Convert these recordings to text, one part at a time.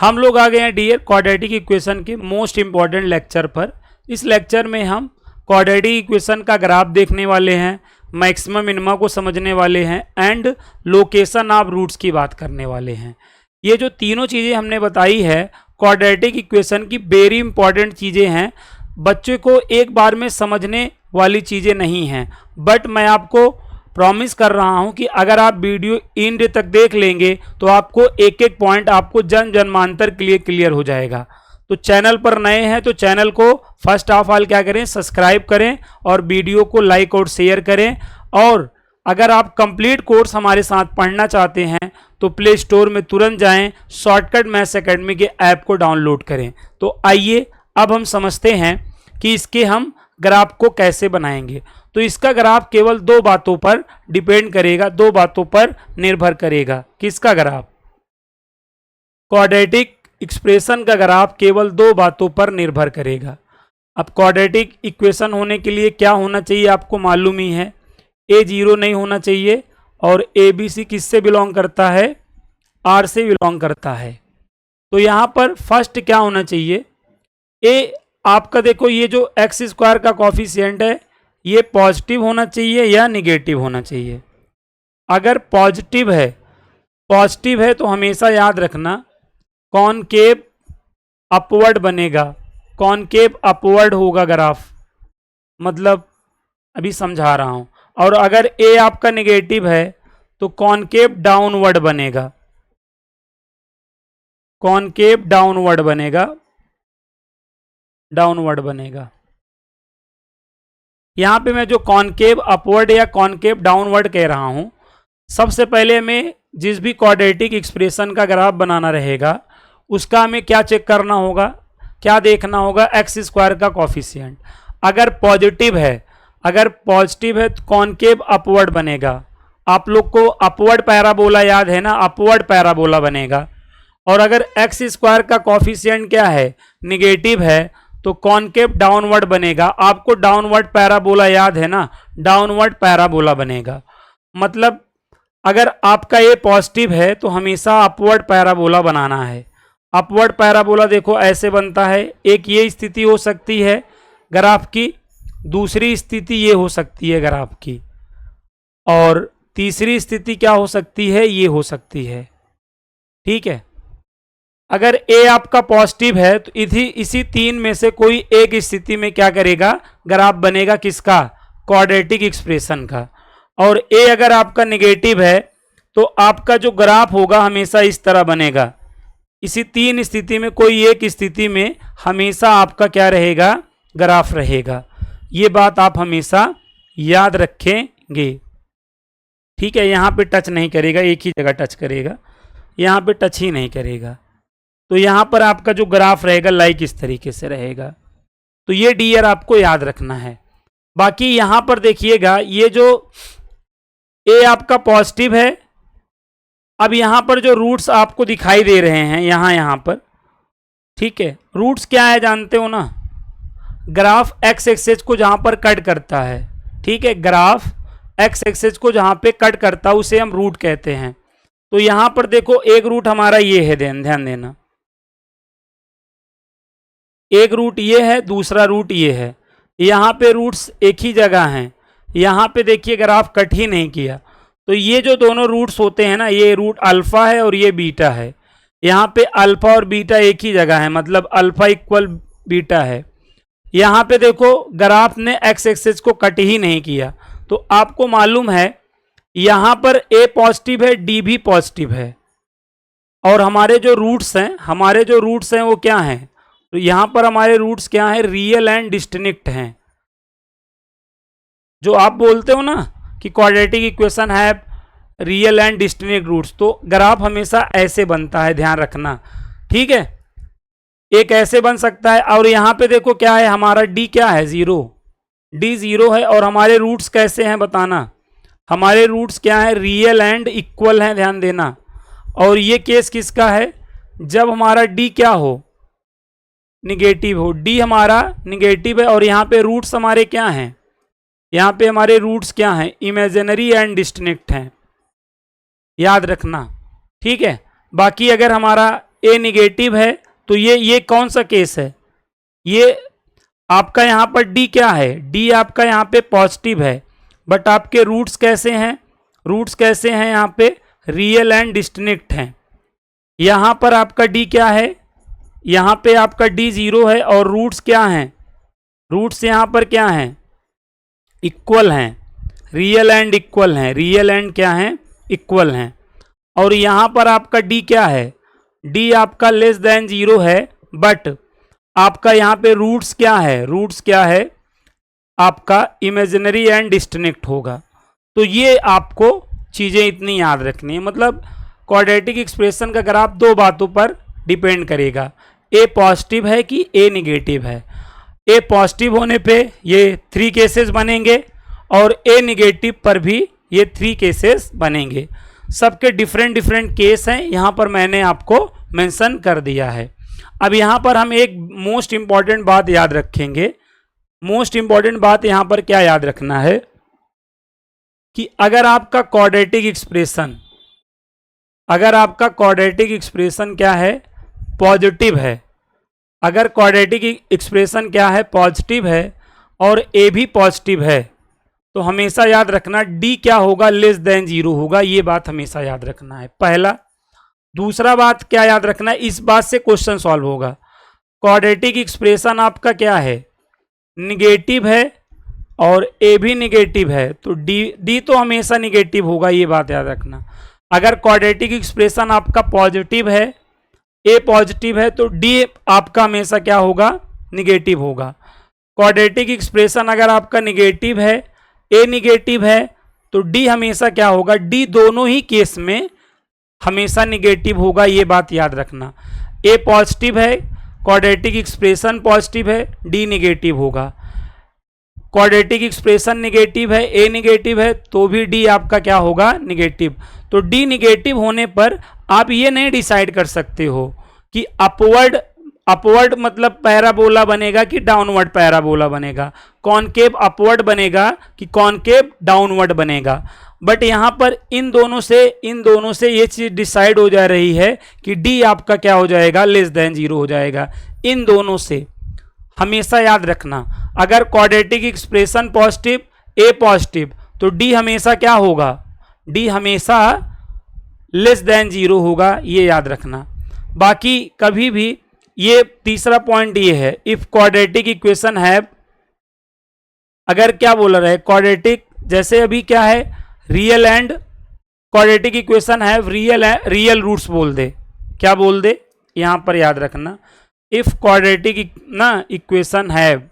हम लोग आ गए हैं डियर क्वाड्रेटिक इक्वेशन के मोस्ट इंपॉर्टेंट लेक्चर पर। इस लेक्चर में हम क्वाड्रेटिक इक्वेशन का ग्राफ देखने वाले हैं, मैक्सिमम मिनिमा को समझने वाले हैं एंड लोकेशन ऑफ रूट्स की बात करने वाले हैं। ये जो तीनों चीज़ें हमने बताई है क्वाड्रेटिक इक्वेशन की वेरी इंपॉर्टेंट चीज़ें हैं, बच्चे को एक बार में समझने वाली चीज़ें नहीं हैं, बट मैं आपको प्रॉमिस कर रहा हूं कि अगर आप वीडियो एंड तक देख लेंगे तो आपको एक एक पॉइंट आपको जन्मांतर के लिए क्लियर हो जाएगा। तो चैनल पर नए हैं तो चैनल को फर्स्ट ऑफ ऑल क्या करें, सब्सक्राइब करें और वीडियो को लाइक और शेयर करें। और अगर आप कंप्लीट कोर्स हमारे साथ पढ़ना चाहते हैं तो प्ले स्टोर में तुरंत जाएं, शॉर्टकट मैथ्स एकेडमी के ऐप को डाउनलोड करें। तो आइए अब हम समझते हैं कि इसके हम ग्राफ को कैसे बनाएंगे। तो इसका ग्राफ केवल दो बातों पर डिपेंड करेगा, दो बातों पर निर्भर करेगा। किसका ग्राफ? क्वाड्रेटिक एक्सप्रेशन का ग्राफ केवल दो बातों पर निर्भर करेगा। अब क्वाड्रेटिक इक्वेशन होने के लिए क्या होना चाहिए आपको मालूम ही है, ए जीरो नहीं होना चाहिए और ए बी सी किससे बिलोंग करता है? आर से बिलोंग करता है। तो यहाँ पर फर्स्ट क्या होना चाहिए, ए आपका देखो ये जो एक्स स्क्वायर का कॉफिशिएंट है ये पॉजिटिव होना चाहिए या निगेटिव होना चाहिए। अगर पॉजिटिव है तो हमेशा याद रखना कॉनकेव अपवर्ड बनेगा, कॉनकेव अपवर्ड होगा ग्राफ, मतलब अभी समझा रहा हूं। और अगर ए आपका निगेटिव है तो कॉनकेव डाउनवर्ड बनेगा, कॉनकेव डाउनवर्ड बनेगा। यहां पे मैं जो कॉनकेव अपवर्ड या कॉनकेव डाउनवर्ड कह रहा हूं, सबसे पहले हमें जिस भी क्वाड्रेटिक एक्सप्रेशन का ग्राफ बनाना रहेगा उसका हमें क्या चेक करना होगा, क्या देखना होगा? एक्स स्क्वायर का कॉफिशिएंट। अगर पॉजिटिव है तो कॉनकेव अपवर्ड बनेगा। आप लोग को अपवर्ड पैराबोला याद है ना, अपवर्ड पैराबोला बनेगा। और अगर एक्स स्क्वायर का कॉफिशिएंट क्या है, निगेटिव है, तो कॉनकेव डाउनवर्ड बनेगा। आपको डाउनवर्ड पैराबोला याद है ना, डाउनवर्ड पैराबोला बनेगा। मतलब अगर आपका ये पॉजिटिव है तो हमेशा अपवर्ड पैराबोला बनाना है। अपवर्ड पैराबोला देखो ऐसे बनता है, एक ये स्थिति हो सकती है ग्राफ की, दूसरी स्थिति ये हो सकती है ग्राफ की, और तीसरी स्थिति क्या हो सकती है, ये हो सकती है। ठीक है, अगर ए आपका पॉजिटिव है तो इसी तीन में से कोई एक स्थिति में क्या करेगा, ग्राफ बनेगा किसका? क्वाड्रेटिक एक्सप्रेशन का। और ए अगर आपका निगेटिव है तो आपका जो ग्राफ होगा हमेशा इस तरह बनेगा। इसी तीन स्थिति में कोई एक स्थिति में हमेशा आपका क्या रहेगा, ग्राफ रहेगा। ये बात आप हमेशा याद रखेंगे। ठीक है, यहां पे टच नहीं करेगा, एक ही जगह टच करेगा, यहां पे टच ही नहीं करेगा। तो यहां पर आपका जो ग्राफ रहेगा लाइक इस तरीके से रहेगा। तो ये डियर आपको याद रखना है। बाकी यहां पर देखिएगा ये जो ए आपका पॉजिटिव है, अब यहां पर जो रूट्स आपको दिखाई दे रहे हैं यहां पर, ठीक है, रूट्स क्या है जानते हो ना? ग्राफ एक्स एक्सेस को जहां पर कट करता है, ठीक है, ग्राफ एक्स एक्सेस को जहां पे कट करता है उसे हम रूट कहते हैं। तो यहां पर देखो एक रूट हमारा ये है, ध्यान देना, एक रूट ये है, दूसरा रूट ये है। यहाँ पे रूट्स एक ही जगह हैं, यहाँ पे देखिए ग्राफ कट ही नहीं किया। तो ये जो दोनों रूट्स होते हैं ना, ये रूट अल्फा है और ये बीटा है। यहाँ पे अल्फा और बीटा एक ही जगह है, मतलब अल्फा इक्वल बीटा है। यहाँ पे देखो ग्राफ ने एक्स एक्सिस को कट ही नहीं किया। तो आपको मालूम है यहाँ पर ए पॉजिटिव है, डी भी पॉजिटिव है, और हमारे जो रूट्स हैं वो क्या हैं? तो यहां पर हमारे रूट्स क्या हैं? रियल एंड डिस्टिंक्ट हैं। जो आप बोलते हो ना कि क्वाड्रेटिक इक्वेशन है रियल एंड डिस्टिंक्ट रूट्स, तो ग्राफ हमेशा ऐसे बनता है, ध्यान रखना। ठीक है, एक ऐसे बन सकता है। और यहां पे देखो क्या है, हमारा डी क्या है, जीरो, डी जीरो है। और हमारे रूट्स कैसे हैं बताना, हमारे रूट्स क्या है, रियल एंड इक्वल हैं, ध्यान देना। और ये केस किसका है, जब हमारा डी क्या हो, निगेटिव हो। डी हमारा निगेटिव है और यहाँ पे रूट्स हमारे क्या हैं, यहाँ पे हमारे रूट्स क्या हैं, इमेजिनरी एंड डिस्टिंक्ट हैं, याद रखना। ठीक है, बाकी अगर हमारा ए निगेटिव है, तो ये कौन सा केस है, ये आपका यहाँ पर डी क्या है, डी आपका यहाँ पे पॉजिटिव है, बट आपके रूट्स कैसे हैं, रूट्स कैसे हैं यहाँ पे रियल एंड डिस्टिंक्ट हैं। यहाँ पर आपका डी क्या है, यहाँ पे आपका डी 0 है और रूट्स क्या हैं, रूट्स यहाँ पर क्या हैं, इक्वल हैं, रियल एंड इक्वल हैं, रियल एंड क्या हैं, इक्वल हैं। और यहाँ पर आपका डी क्या है, डी आपका लेस देन 0 है, बट आपका यहाँ पे रूट्स क्या है, रूट्स क्या है आपका इमेजिनरी एंड डिस्टिंक्ट होगा। तो ये आपको चीज़ें इतनी याद रखनी है, मतलब क्वाड्रेटिक एक्सप्रेशन का ग्राफ दो बातों पर डिपेंड करेगा, ए पॉजिटिव है कि ए निगेटिव है। ए पॉजिटिव होने पे ये 3 केसेस बनेंगे और ए निगेटिव पर भी ये 3 केसेस बनेंगे। सबके डिफरेंट डिफरेंट केस हैं, यहाँ पर मैंने आपको मेंशन कर दिया है। अब यहाँ पर हम एक मोस्ट इम्पॉर्टेंट बात याद रखेंगे। मोस्ट इम्पॉर्टेंट बात यहाँ पर क्या याद रखना है कि अगर आपका क्वाड्रेटिक एक्सप्रेशन क्या है, पॉजिटिव है, अगर क्वाड्रेटिक एक्सप्रेशन क्या है, पॉजिटिव है और ए भी पॉजिटिव है, तो हमेशा याद रखना डी क्या होगा, लेस देन 0 होगा। ये बात हमेशा याद रखना है, पहला। दूसरा बात क्या याद रखना है, इस बात से क्वेश्चन सॉल्व होगा। क्वाड्रेटिक एक्सप्रेशन आपका क्या है, निगेटिव है और ए भी निगेटिव है, तो डी तो हमेशा निगेटिव होगा, ये बात याद रखना। अगर क्वाड्रेटिक एक्सप्रेशन आपका पॉजिटिव है, ए पॉजिटिव है, तो डी आपका हमेशा क्या होगा, निगेटिव होगा। क्वाड्रेटिक एक्सप्रेशन अगर आपका निगेटिव है, ए निगेटिव है, तो डी हमेशा क्या होगा, डी दोनों ही केस में हमेशा निगेटिव होगा, ये बात याद रखना। ए पॉजिटिव है, क्वाड्रेटिक एक्सप्रेशन पॉजिटिव है, डी निगेटिव होगा। क्वाड्रेटिक एक्सप्रेशन निगेटिव है, ए निगेटिव है, तो भी डी आपका क्या होगा, निगेटिव। तो डी निगेटिव होने पर आप ये नहीं डिसाइड कर सकते हो कि अपवर्ड मतलब पैराबोला बनेगा कि डाउनवर्ड पैराबोला बनेगा, कॉनकेव अपवर्ड बनेगा कि कॉनकेव डाउनवर्ड बनेगा। बट यहाँ पर इन दोनों से ये चीज डिसाइड हो जा रही है कि डी आपका क्या हो जाएगा, लेस देन 0 हो जाएगा। इन दोनों से हमेशा याद रखना, अगर क्वाड्रेटिक एक्सप्रेशन पॉजिटिव, ए पॉजिटिव, तो डी हमेशा क्या होगा, डी हमेशा लेस देन 0 होगा, ये याद रखना। बाकी कभी भी ये तीसरा पॉइंट ये है, इफ क्वाड्रेटिक इक्वेशन है, अगर क्या बोला रहे क्वाड्रेटिक, जैसे अभी क्या है रियल एंड क्वाड्रेटिक इक्वेशन है, रियल रूट्स बोल दे, क्या बोल दे यहां पर याद रखना, इफ क्वाड्रेटिक ना इक्वेशन है,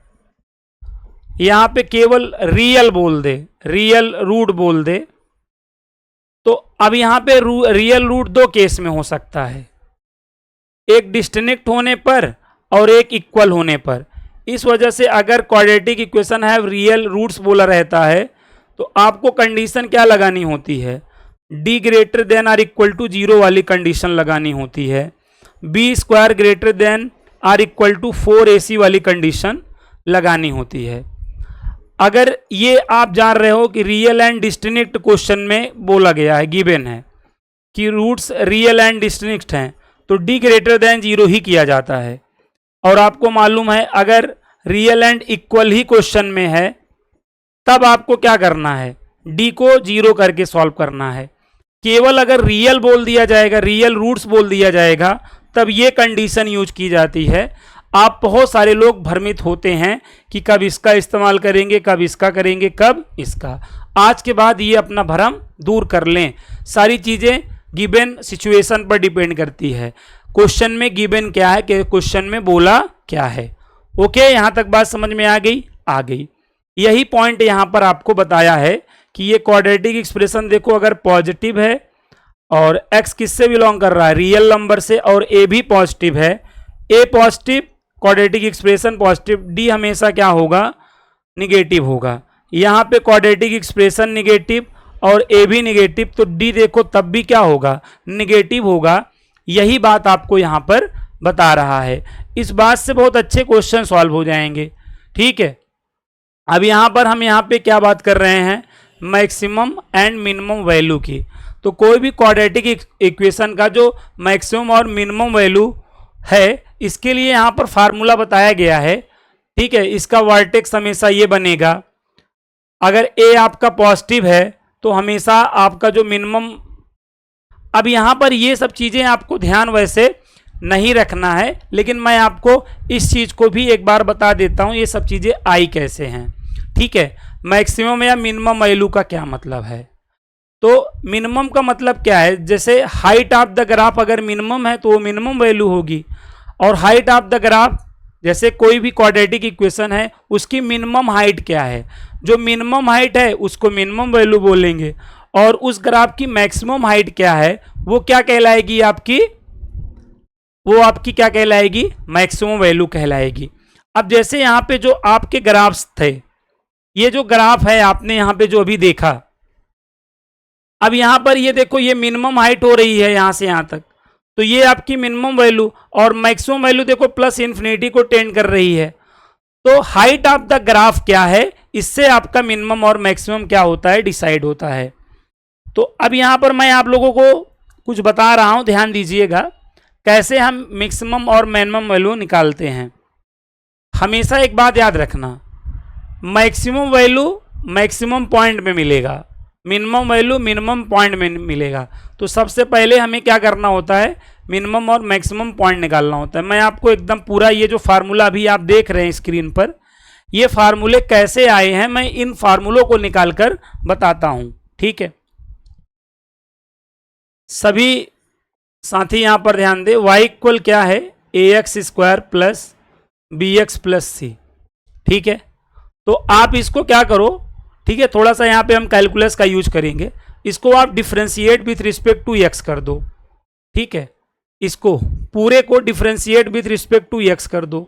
यहां पे केवल रियल बोल दे, रियल रूट बोल दे, तो अब यहां पे रियल रूट दो केस में हो सकता है, एक डिस्टिंक्ट होने पर और एक इक्वल होने पर। इस वजह से अगर क्वाड्रेटिक इक्वेशन है रियल रूट्स बोला रहता है, तो आपको कंडीशन क्या लगानी होती है, D greater than or equal to 0 वाली कंडीशन लगानी होती है, B square greater than or equal to 4ac वाली कंडीशन लगानी होती है। अगर ये आप जान रहे हो कि रियल एंड डिस्टिंक्ट क्वेश्चन में बोला गया है, गिवन है कि रूट्स रियल एंड डिस्टिंक्ट हैं, तो डी ग्रेटर देन 0 ही किया जाता है। और आपको मालूम है अगर real and equal he question में है, तब आपको क्या करना है, डी को 0 करके सॉल्व करना है। केवल अगर रियल बोल दिया जाएगा, रियल रूट्स बोल दिया जाएगा, तब ये कंडीशन यूज की जाती है। आप बहुत सारे लोग भ्रमित होते हैं कि कब इसका इस्तेमाल करेंगे, कब इसका करेंगे, कब इसका। आज के बाद ये अपना भ्रम दूर कर लें। सारी चीज़ें गिवन सिचुएशन पर डिपेंड करती है, क्वेश्चन में गिवन क्या है कि क्वेश्चन में बोला क्या है। ओके, यहां तक बात समझ में आ गई? आ गई। यही पॉइंट यहां पर आपको बताया है कि ये क्वाड्रेटिक एक्सप्रेशन देखो, अगर पॉजिटिव है और x किससे बिलोंग कर रहा है, रियल नंबर से, और a भी पॉजिटिव है, a positive, quadratic expression positive, d हमेशा क्या होगा, निगेटिव होगा। यहाँ पे क्वाड्रेटिक एक्सप्रेशन निगेटिव और a भी निगेटिव, तो d देखो तब भी क्या होगा, निगेटिव होगा। यही बात आपको यहाँ पर बता रहा है। इस बात से बहुत अच्छे क्वेश्चन सॉल्व हो जाएंगे। ठीक है, अब यहाँ पर हम यहाँ पे क्या बात कर रहे हैं, मैक्सिमम एंड मिनिमम वैल्यू की। तो कोई भी क्वाड्रेटिक इक्वेशन का जो मैक्सिमम और मिनिमम वैल्यू है, इसके लिए यहाँ पर फार्मूला बताया गया है। ठीक है, इसका वर्टेक्स हमेशा ये बनेगा, अगर ए आपका पॉजिटिव है तो हमेशा आपका जो मिनिमम, अब यहाँ पर ये सब चीज़ें आपको ध्यान वैसे नहीं रखना है, लेकिन मैं आपको इस चीज़ को भी एक बार बता देता हूँ, ये सब चीज़ें आई कैसे हैं। ठीक है, मैक्सिमम या मिनिमम वैल्यू का क्या मतलब है। तो मिनिमम का मतलब क्या है, जैसे हाइट ऑफ द ग्राफ अगर मिनिमम है तो वो मिनिमम वैल्यू होगी, और हाइट ऑफ द ग्राफ जैसे कोई भी क्वाड्रेटिक इक्वेशन है उसकी मिनिमम हाइट क्या है, जो मिनिमम हाइट है उसको मिनिमम वैल्यू बोलेंगे, और उस ग्राफ की मैक्सिमम हाइट क्या है वो क्या कहलाएगी आपकी, वो आपकी क्या कहलाएगी, मैक्सिमम वैल्यू कहलाएगी। अब जैसे यहाँ पे जो आपके ग्राफ्स थे, ये जो ग्राफ है आपने यहाँ पे जो अभी देखा, अब यहाँ पर ये देखो ये मिनिमम हाइट हो रही है यहाँ से यहाँ तक, तो ये आपकी मिनिमम वैल्यू, और मैक्सिमम वैल्यू देखो प्लस इन्फिनिटी को टेंड कर रही है। तो हाइट ऑफ द ग्राफ क्या है, इससे आपका मिनिमम और मैक्सिमम क्या होता है, डिसाइड होता है। तो अब यहाँ पर मैं आप लोगों को कुछ बता रहा हूँ, ध्यान दीजिएगा कैसे हम मैक्सिमम और मिनिमम वैल्यू निकालते हैं। हमेशा एक बात याद रखना, मैक्सिमम वैल्यू मैक्सिमम पॉइंट में मिलेगा, मिनिमम वैल्यू मिनिमम पॉइंट में मिलेगा। तो सबसे पहले हमें क्या करना होता है, मिनिमम और मैक्सिमम पॉइंट निकालना होता है। मैं आपको एकदम पूरा ये जो फार्मूला अभी आप देख रहे हैं स्क्रीन पर, ये फार्मूले कैसे आए हैं मैं इन फार्मूलों को निकालकर बताता हूं। ठीक है, सभी साथी यहां पर ध्यान दें, y इक्वल क्या है, ax square plus b x plus c. ठीक है, तो आप इसको क्या करो, ठीक है, थोड़ा सा यहाँ पे हम कैलकुलस का यूज करेंगे, इसको आप differentiate with respect to X कर दो। ठीक है, इसको पूरे को differentiate with respect to X कर दो।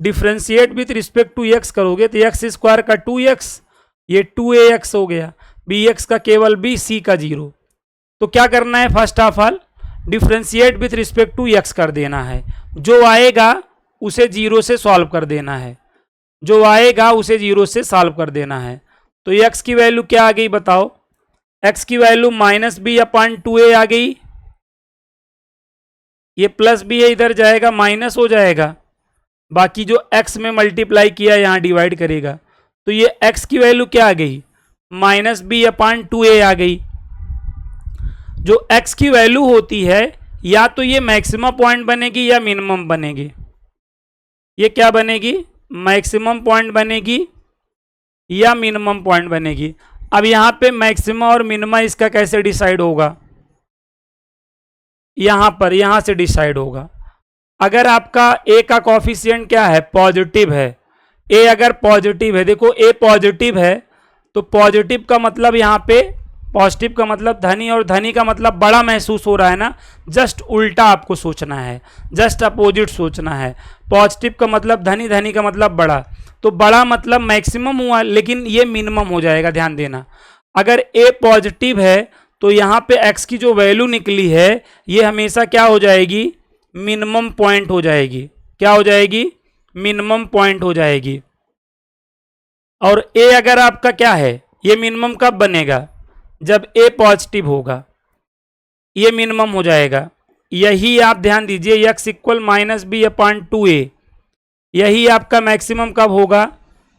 Differentiate with respect to X करोगे तो एक्स स्क्वायर का 2x, ये 2ax हो गया, bx का केवल b, c का 0। तो क्या करना है, first of all differentiate with respect to X कर देना है, जो आएगा उसे 0 से सॉल्व कर देना है, जो आएगा उसे 0 से सॉल्व कर देना है। तो x की वैल्यू क्या आ गई बताओ, x की वैल्यू -b/2a आ गई, ये प्लस b है इधर जाएगा माइनस हो जाएगा, बाकी जो x में मल्टीप्लाई किया यहां डिवाइड करेगा, तो ये x की वैल्यू क्या आ गई, -b/2a आ गई। जो x की वैल्यू होती है या तो ये मैक्सिमम पॉइंट बनेगी या मिनिमम बनेगी, ये क्या बनेगी, मैक्सिमम पॉइंट बनेगी या मिनिमम पॉइंट बनेगी। अब यहां पे मैक्सिमम और मिनिमम इसका कैसे डिसाइड होगा, यहां पर यहां से डिसाइड होगा। अगर आपका a का कॉफिशिएंट क्या है, पॉजिटिव है, a अगर पॉजिटिव है, देखो a पॉजिटिव है तो पॉजिटिव का मतलब यहाँ पे पॉजिटिव का मतलब धनी, और धनी का मतलब बड़ा महसूस हो रहा है ना, जस्ट उल्टा आपको सोचना है, जस्ट अपोजिट सोचना है। पॉजिटिव का मतलब धनी, धनी का मतलब बड़ा, तो बड़ा मतलब मैक्सिमम हुआ, लेकिन ये मिनिमम हो जाएगा, ध्यान देना। अगर a पॉजिटिव है तो यहाँ पे x की जो वैल्यू निकली है ये हमेशा क्या हो जाएगी, मिनिमम पॉइंट हो जाएगी। क्या हो जाएगी, मिनिमम पॉइंट हो जाएगी। और a अगर आपका क्या है, ये मिनिमम कब बनेगा, जब a पॉजिटिव होगा, ये मिनिमम हो जाएगा। यही आप ध्यान दीजिए, x इक्वल -b/2a, यही आपका मैक्सिमम कब होगा,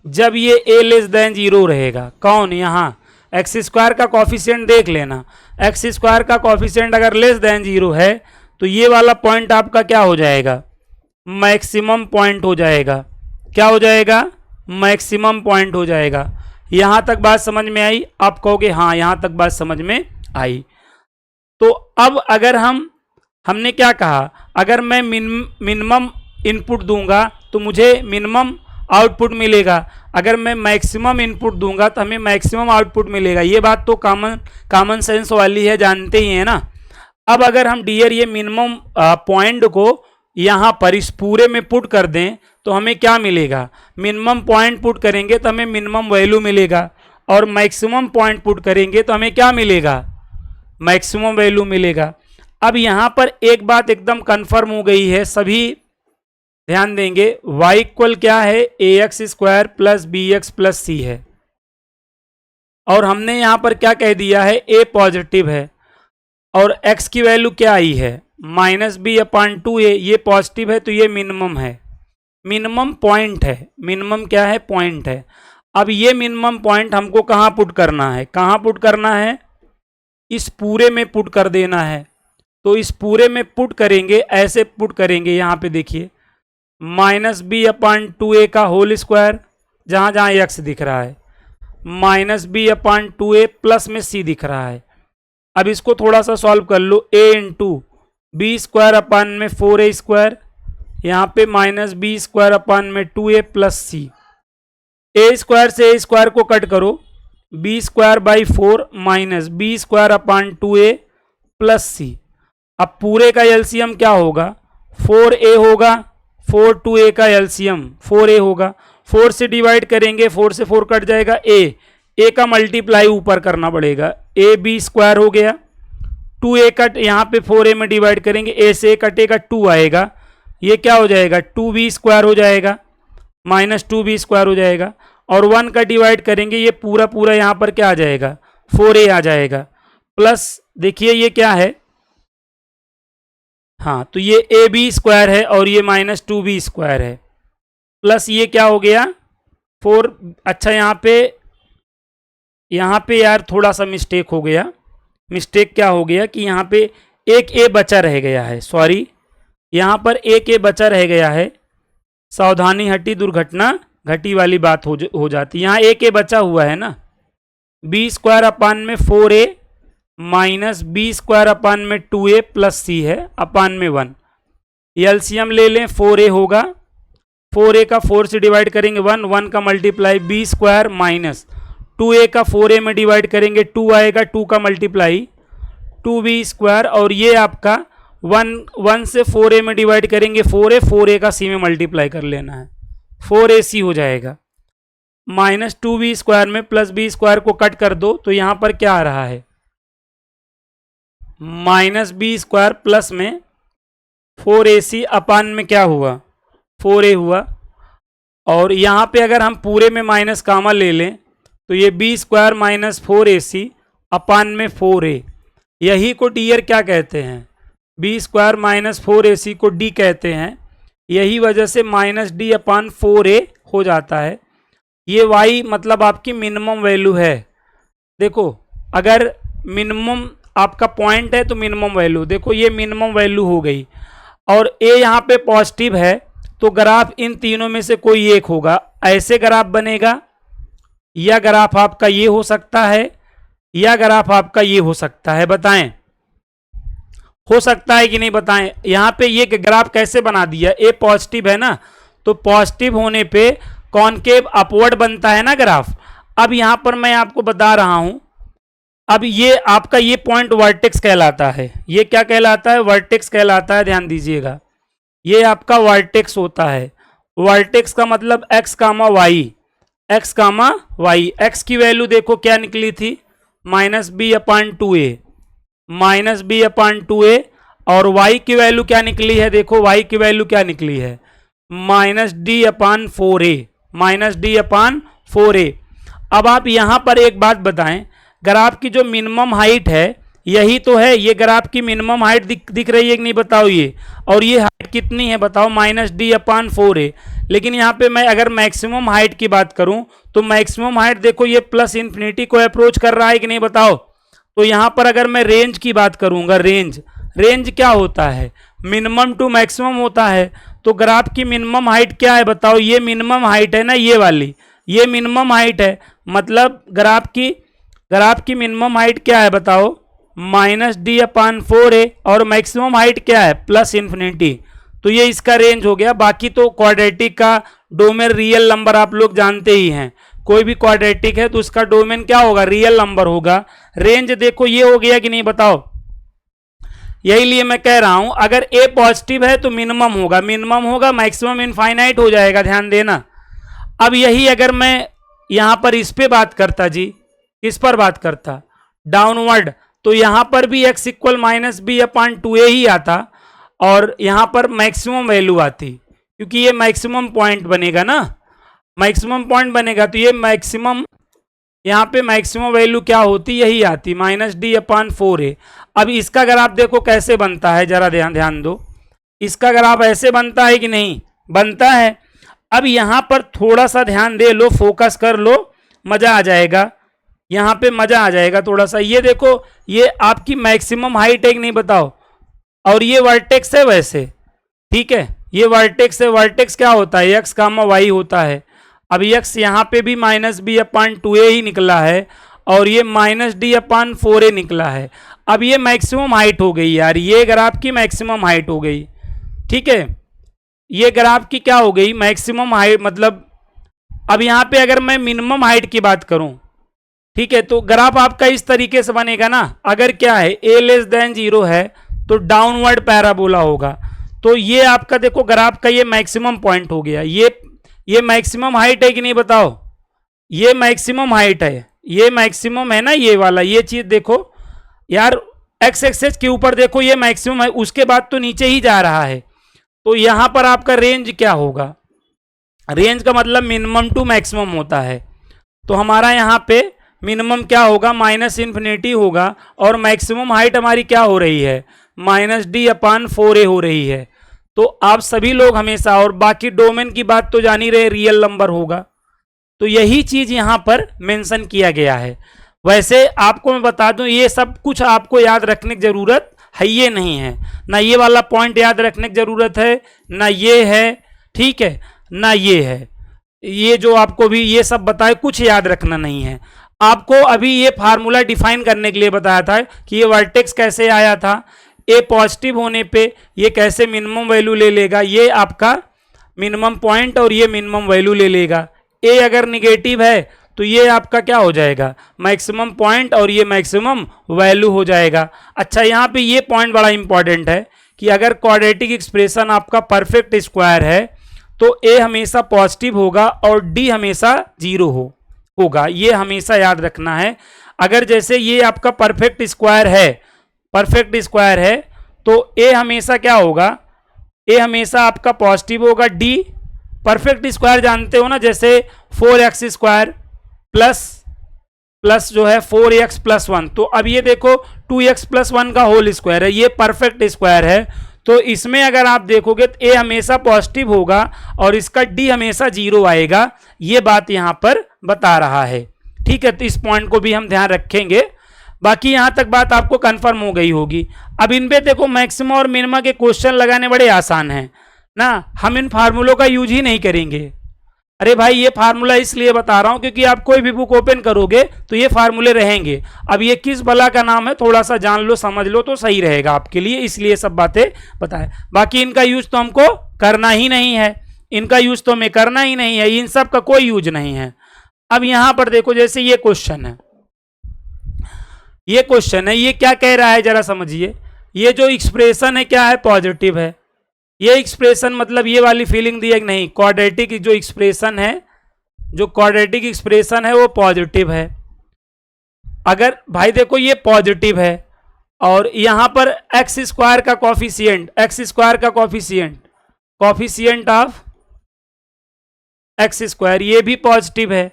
जब ये a लेस देन 0 रहेगा। कौन, यहाँ एक्स स्क्वायर का कॉफिशिएंट देख लेना, एक्स स्क्वायर का कॉफिशिएंट अगर लेस देन 0 है तो ये वाला पॉइंट आपका क्या हो जाएगा, मैक्सिमम पॉइंट हो जाएगा। क्या हो जाएगा, मैक्सिमम पॉइंट हो जाएगा। यहां तक बात समझ में आई, आप कहोगे हाँ यहां तक बात समझ में आई। तो अब अगर हमने क्या कहा, अगर मैं मिनिमम इनपुट दूंगा तो मुझे मिनिमम आउटपुट मिलेगा, अगर मैं मैक्सिमम इनपुट दूंगा तो हमें मैक्सिमम आउटपुट मिलेगा। ये बात तो कॉमन सेंस वाली है, जानते ही है ना। अब अगर हम डियर ये मिनिमम पॉइंट को यहाँ पर इस पूरे में पुट कर दें तो हमें क्या मिलेगा, मिनिमम पॉइंट पुट करेंगे तो हमें मिनिमम वैल्यू मिलेगा, और मैक्सिमम पॉइंट पुट करेंगे तो हमें क्या मिलेगा, मैक्सिमम वैल्यू मिलेगा। अब यहाँ पर एक बात एकदम कंफर्म हो गई है, सभी ध्यान देंगे, y इक्वल क्या है, ax square plus bx plus c है, और हमने यहां पर क्या कह दिया है, a पॉजिटिव है। और x की वैल्यू क्या आई है -b/2a, ये पॉजिटिव है तो ये मिनिमम है, मिनिमम पॉइंट है, मिनिमम क्या है, पॉइंट है। अब ये मिनिमम पॉइंट हमको कहाँ पुट करना है, कहाँ पुट करना है, इस पूरे में पुट कर देना है। तो इस पूरे में पुट करेंगे, ऐसे पुट करेंगे, यहाँ पे देखिए -b/2a का होल स्क्वायर, जहाँ जहाँ x दिख रहा है, -b/2a प्लस में c दिख रहा है। अब इसको थोड़ा सा सॉल्व कर लो, a into B square upon में 4a², यहाँ पे -b² अपान में 2a प्लस c, a² से a² को कट करो, b²/4 माइनस b² अपान 2a प्लस c। अब पूरे का एलसीएम क्या होगा, 4a होगा, 4 2a का एलसीएम 4a होगा, 4 से डिवाइड करेंगे, 4 से 4 कट जाएगा, a का मल्टीप्लाई ऊपर करना पड़ेगा, ab² हो गया, 2a कट यहाँ पे 4a में डिवाइड करेंगे, a से कटेगा 2 आएगा, ये क्या हो जाएगा 2b² हो जाएगा, -2b² हो जाएगा, और 1 का डिवाइड करेंगे, ये पूरा पूरा यहाँ पर क्या आ जाएगा 4a आ जाएगा, प्लस देखिए ये क्या है, हाँ तो ये ab² है और ये -2b² है, प्लस ये क्या हो गया 4। अच्छा यहाँ पे यार थोड़ा सा मिस्टेक हो गया, मिस्टेक क्या हो गया कि यहाँ पे एक a बचा रह गया है, सॉरी यहाँ पर एक a बचा रह गया है, सावधानी हटी दुर्घटना घटी वाली बात हो जाती। यहाँ एक a बचा हुआ है ना, b² अपान में 4a माइनस b² अपान में 2a प्लस c है अपान में 1, एलसीएम ले लें, 4a होगा, 4a का 4 से डिवाइड करेंगे 1 का मल्टीप्लाई b² माइनस 2a का 4a में डिवाइड करेंगे 2 आएगा, 2 का मल्टीप्लाई 2b², और ये आपका 1 से 4a में डिवाइड करेंगे 4a का c में मल्टीप्लाई कर लेना है, 4ac हो जाएगा, -2b² में प्लस b² को कट कर दो तो यहाँ पर क्या आ रहा है -b² प्लस में 4ac अपान में क्या हुआ 4a हुआ, और यहाँ पे अगर हम पूरे में माइनस कामा ले लें तो ये b² माइनस 4ac अपान में 4a, यही को डी क्या कहते हैं, b² माइनस 4ac को d कहते हैं, यही वजह से -d अपान 4a हो जाता है। ये y मतलब आपकी मिनिमम वैल्यू है। देखो अगर मिनिमम आपका पॉइंट है तो मिनिमम वैल्यू, देखो ये मिनिमम वैल्यू हो गई, और a यहाँ पे पॉजिटिव है तो ग्राफ इन तीनों में से कोई एक होगा, ऐसे ग्राफ बनेगा, या ग्राफ आपका ये हो सकता है, या ग्राफ आपका ये हो सकता है, बताएं हो सकता है कि नहीं बताएं। यहाँ पे ये ग्राफ कैसे बना दिया, ए पॉजिटिव है ना, तो पॉजिटिव होने पे कॉनकेव अपवर्ड बनता है ना ग्राफ। अब यहाँ पर मैं आपको बता रहा हूं, अब ये आपका ये पॉइंट वर्टेक्स कहलाता है, ये क्या कहलाता है, वर्टेक्स कहलाता है, ध्यान दीजिएगा, ये आपका वर्टेक्स होता है। वर्टेक्स का मतलब x, y, x, y, x की वैल्यू देखो क्या निकली थी -b/2a, -b/2a, और y की वैल्यू क्या निकली है, देखो y की वैल्यू क्या निकली है -d/4a, -d/4a। अब आप यहां पर एक बात बताएं, ग्राफ की जो मिनिमम हाइट है यही तो है, ये ग्राफ की मिनिमम हाइट दिख रही है कि नहीं बताओ, ये और ये हाइट कितनी है बताओ -d/4a, लेकिन यहाँ पे मैं अगर मैक्सिमम हाइट की बात करूं तो मैक्सिमम हाइट देखो ये प्लस इन्फिनिटी को अप्रोच कर रहा है कि नहीं बताओ। तो यहाँ पर अगर मैं रेंज की बात करूंगा, रेंज क्या होता है, मिनिमम टू मैक्सिमम होता है, तो ग्राफ की मिनिमम हाइट क्या है बताओ, ये मिनिमम हाइट है ना, ये वाली, ये मिनिमम हाइट है, मतलब ग्राफ की मिनिमम हाइट क्या है बताओ -d/4a, और मैक्सिमम हाइट क्या है प्लस इन्फिनिटी, तो ये इसका रेंज हो गया। बाकी तो क्वाड्रेटिक का डोमेन रियल नंबर आप लोग जानते ही हैं, कोई भी क्वाड्रेटिक है तो उसका डोमेन क्या होगा, रियल नंबर होगा। रेंज देखो ये हो गया कि नहीं बताओ, यही लिए मैं कह रहा हूं अगर a पॉजिटिव है तो मिनिमम होगा, मैक्सिमम इनफाइनाइट हो जाएगा, ध्यान देना। अब यही अगर मैं यहां पर इस पे बात करता जी, इस पर बात करता डाउनवर्ड, तो यहां पर भी x इक्वल -b/2a ही आता, और यहां पर मैक्सिमम वैल्यू आती, क्योंकि ये मैक्सिमम पॉइंट बनेगा ना, मैक्सिमम पॉइंट बनेगा, तो ये मैक्सिमम यहाँ पे मैक्सिमम वैल्यू क्या होती, यही आती -d/4a। अब इसका अगर आप देखो कैसे बनता है, जरा ध्यान दो, इसका अगर आप ऐसे बनता है कि नहीं बनता है। अब यहाँ पर थोड़ा सा ध्यान दे लो, फोकस कर लो, मजा आ जाएगा, यहाँ पे मजा आ जाएगा थोड़ा सा। ये देखो, ये आपकी मैक्सिमम हाइट है कि नहीं बताओ, और ये वर्टेक्स है वैसे, ठीक है, ये वर्टेक्स है। वर्टेक्स क्या होता है, x, y होता है। अब x यहाँ पे भी -b/2a ही निकला है, और ये -d/4a निकला है। अब ये मैक्सिमम हाइट हो गई यार, ये ग्राफ की मैक्सिमम हाइट हो गई, ठीक है, ये ग्राफ की क्या हो गई, मैक्सिमम हाइट। मतलब अब यहाँ पे अगर मैं मिनिमम हाइट की बात करूं, ठीक है, तो ग्राफ आपका इस तरीके से बनेगा ना। अगर क्या है, a<0 है तो डाउनवर्ड पैराबोला होगा। तो ये आपका देखो ग्राफ का ये मैक्सिमम पॉइंट हो गया। ये मैक्सिमम हाइट है कि नहीं बताओ, ये मैक्सिमम हाइट है, ये मैक्सिमम है ना, ये वाला, ये चीज देखो यार, एक्स एक्सेस के ऊपर देखो ये मैक्सिमम है, उसके बाद तो नीचे ही जा रहा है। तो यहां पर आपका रेंज क्या होगा, रेंज का मतलब मिनिमम टू मैक्सिमम होता है। तो हमारा यहां पे मिनिमम क्या होगा, -∞ होगा, और मैक्सिमम हाइट हमारी क्या हो रही है, -d/4a हो रही है। तो आप सभी लोग हमेशा, और बाकी डोमेन की बात तो जान ही रहे, रियल नंबर होगा। तो यही चीज यहां पर मेंशन किया गया है। वैसे आपको मैं बता दूं, ये सब कुछ आपको याद रखने की जरूरत है ये नहीं है, ना ये वाला पॉइंट याद रखने की जरूरत है, ना ये है, ठीक है, ना ये है। ये जो आपको भी ये सब बताए, कुछ याद रखना नहीं है आपको। अभी ये फार्मूला डिफाइन करने के लिए बताया था कि ये वर्टेक्स कैसे आया था, ए पॉजिटिव होने पे ये कैसे मिनिमम वैल्यू ले लेगा, ये आपका मिनिमम पॉइंट, और ये मिनिमम वैल्यू ले लेगा। ए अगर निगेटिव है तो ये आपका क्या हो जाएगा, मैक्सिमम पॉइंट, और ये मैक्सिमम वैल्यू हो जाएगा। अच्छा, यहाँ पे ये पॉइंट बड़ा इंपॉर्टेंट है कि अगर क्वाड्रेटिक एक्सप्रेशन आपका परफेक्ट स्क्वायर है तो ए हमेशा पॉजिटिव होगा और डी हमेशा 0 होगा, ये हमेशा याद रखना है। अगर जैसे ये आपका परफेक्ट स्क्वायर है तो ए हमेशा क्या होगा, ए हमेशा आपका पॉजिटिव होगा, डी परफेक्ट स्क्वायर जानते हो ना, जैसे 4x² प्लस जो है 4x+1। तो अब ये देखो 2x+1 का होल स्क्वायर है, ये परफेक्ट स्क्वायर है। तो इसमें अगर आप देखोगे तो ए हमेशा पॉजिटिव होगा और इसका डी हमेशा 0 आएगा, ये बात यहां पर बता रहा है, ठीक है। तो इस पॉइंट को भी हम ध्यान रखेंगे। बाकी यहां तक बात आपको कंफर्म हो गई होगी। अब इन पे देखो मैक्सिमम और मिनिमम के क्वेश्चन लगाने बड़े आसान हैं ना, हम इन फार्मूलों का यूज ही नहीं करेंगे। अरे भाई, ये फार्मूला इसलिए बता रहा हूं क्योंकि आप कोई भी बुक ओपन करोगे तो ये फार्मूले रहेंगे। अब ये किस बला का नाम है, थोड़ा सा जान लो, समझ लो तो सही रहेगा आपके लिए, इसलिए सब बातें बताए। बाकी इनका यूज तो हमको करना ही नहीं है, इनका यूज तो हमें करना ही नहीं है, इन सब का कोई यूज नहीं है। अब यहां पर देखो, जैसे ये क्वेश्चन है, ये क्या कह रहा है जरा समझिए। ये जो एक्सप्रेशन है क्या है, पॉजिटिव है। ये एक्सप्रेशन मतलब ये वाली फीलिंग दी है कि नहीं, क्वाड्रेटिक जो एक्सप्रेशन है वो पॉजिटिव है। अगर भाई देखो ये पॉजिटिव है और यहां पर x² का कॉफिशिएंट ऑफ x², ये भी पॉजिटिव है।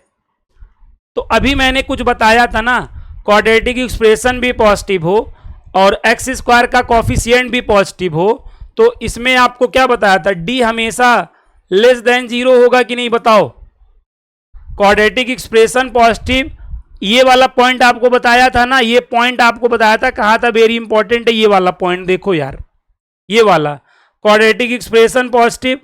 तो अभी मैंने कुछ बताया था ना, क्वाड्रेटिक एक्सप्रेशन भी पॉजिटिव हो और x² का कॉफिशिएंट भी पॉजिटिव हो, तो इसमें आपको क्या बताया था, डी हमेशा <0 होगा कि नहीं बताओ। क्वाड्रेटिक एक्सप्रेशन पॉजिटिव, ये वाला पॉइंट आपको बताया था ना, ये पॉइंट आपको बताया था, कहा था वेरी इंपॉर्टेंट है ये वाला पॉइंट, देखो यार, ये वाला क्वाड्रेटिक एक्सप्रेशन पॉजिटिव,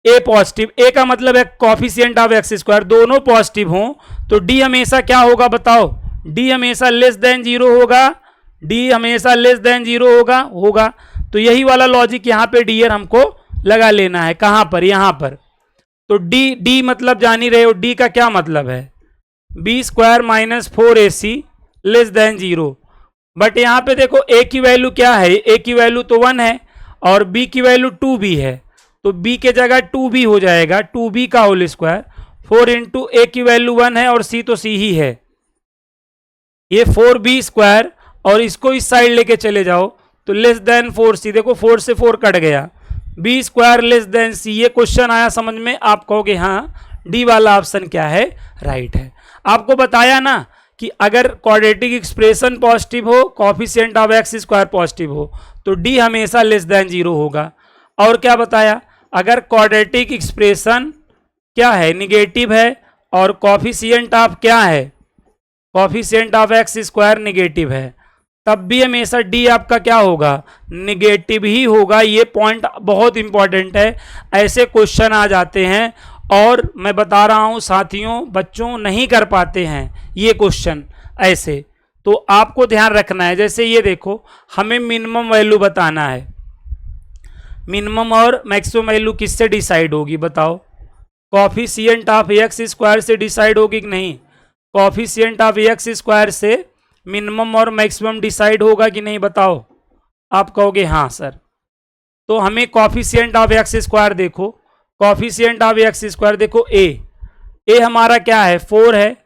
ए पॉजिटिव, ए का मतलब है कॉफिशिएंट ऑफ x², दोनों पॉजिटिव हो तो डी हमेशा क्या होगा बताओ, डी हमेशा <0 होगा, डी हमेशा <0 होगा। तो यही वाला लॉजिक यहाँ पे डियर हमको लगा लेना है, कहां पर, यहां पर। तो डी मतलब जान ही रहे हो, डी का क्या मतलब है, b² - 4ac <0। बट यहां पे देखो a की वैल्यू क्या है, a की वैल्यू तो 1 है और b की वैल्यू 2b है, तो b के जगह 2b हो जाएगा, 2b का होल स्क्वायर। 4 इंटू a की वैल्यू 1 है और c तो c ही है, ये 4b², और इसको इस साइड लेके चले जाओ तो <4c, देखो 4 से 4 कट गया, b² c। ये क्वेश्चन आया समझ में, आप कहोगे हाँ डी वाला ऑप्शन क्या है, राइट है। आपको बताया ना कि अगर क्वाड्रेटिक एक्सप्रेशन पॉजिटिव हो, coefficient of x square positive हो, तो डी हमेशा लेस देन 0 होगा। और क्या बताया, अगर क्वाड्रेटिक एक्सप्रेशन क्या है, निगेटिव है, और कोफिशिएंट ऑफ क्या है, coefficient of x square negative है, तब भी हमेशा डी आपका क्या होगा, निगेटिव ही होगा। ये पॉइंट बहुत इंपॉर्टेंट है, ऐसे क्वेश्चन आ जाते हैं और मैं बता रहा हूं साथियों, बच्चों नहीं कर पाते हैं ये क्वेश्चन ऐसे, तो आपको ध्यान रखना है। जैसे ये देखो, हमें मिनिमम वैल्यू बताना है, मिनिमम और मैक्सिमम वैल्यू किससे डिसाइड होगी बताओ, कोफिशिएंट ऑफ एक्स स्क्वायर से डिसाइड होगी कि नहीं, कोफिशिएंट ऑफ एक्स स्क्वायर से मिनिमम और मैक्सिमम डिसाइड होगा कि नहीं बताओ, आप कहोगे हाँ सर। तो हमें कोफिशिएंट ऑफ एक्स स्क्वायर देखो, कोफिशिएंट ऑफ एक्स स्क्वायर देखो, ए हमारा क्या है 4 है,